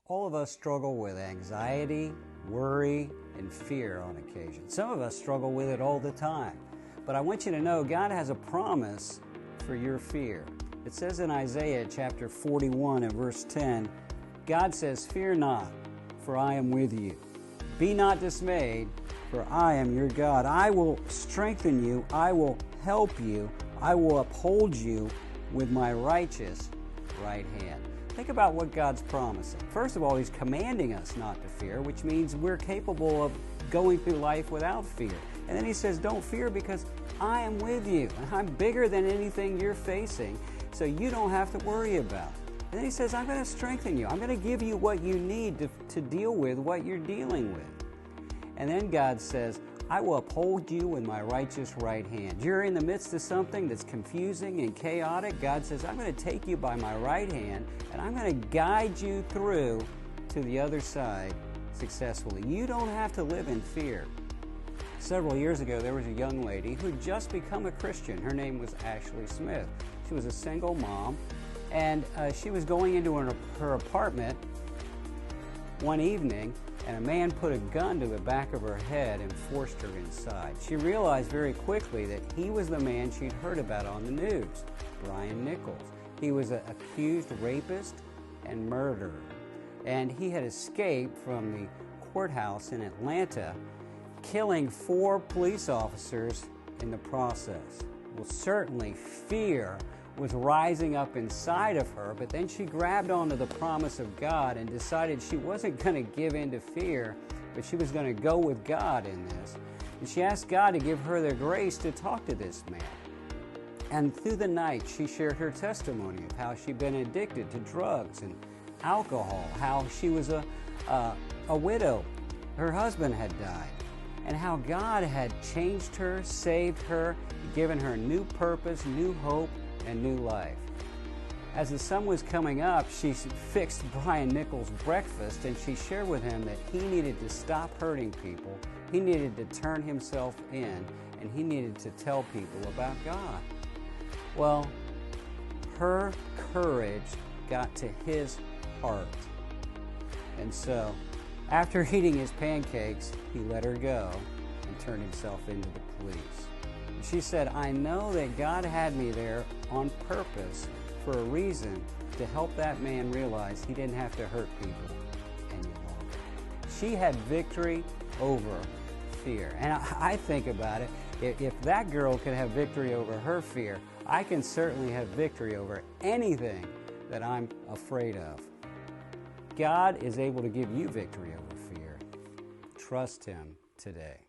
All of us struggle with anxiety, worry, and fear on occasion. Some of us struggle with it all the time. But I want you to know God has a promise for your fear. It says in Isaiah chapter 41 and verse 10, God says, "Fear not, for I am with you. Be not dismayed, for I am your God. I will strengthen you. I will help you. I will uphold you with my righteous right hand." Think about what God's promising. First of all, He's commanding us not to fear, which means we're capable of going through life without fear. And then He says, don't fear because I am with you. I'm bigger than anything you're facing, so you don't have to worry about it. And then He says, I'm going to strengthen you. I'm going to give you what you need to deal with what you're dealing with. And then God says, I will uphold you with my righteous right hand. You're in the midst of something that's confusing and chaotic. God says, I'm going to take you by my right hand and I'm going to guide you through to the other side successfully. You don't have to live in fear. Several years ago, there was a young lady who had just become a Christian. Her name was Ashley Smith. She was a single mom, and she was going into her apartment one evening, and a man put a gun to the back of her head and forced her inside. She realized very quickly that he was the man she'd heard about on the news, Brian Nichols. He was an accused rapist and murderer, and he had escaped from the courthouse in Atlanta, killing 4 police officers in the process. Well, certainly fear was rising up inside of her, but then she grabbed onto the promise of God and decided she wasn't going to give in to fear, but she was going to go with God in this. And she asked God to give her the grace to talk to this man. And through the night, she shared her testimony of how she'd been addicted to drugs and alcohol, how she was a widow. Her husband had died, and how God had changed her, saved her, given her new purpose, new hope, and new life. As the sun was coming up, she fixed Brian Nichols breakfast, and she shared with him that he needed to stop hurting people, he needed to turn himself in, and he needed to tell people about God. Well, her courage got to his heart. And so, after eating his pancakes, he let her go and turned himself into the police. She said, I know that God had me there on purpose for a reason to help that man realize he didn't have to hurt people any longer. She had victory over fear. And I think about it, if that girl could have victory over her fear, I can certainly have victory over anything that I'm afraid of. God is able to give you victory over fear. Trust Him today.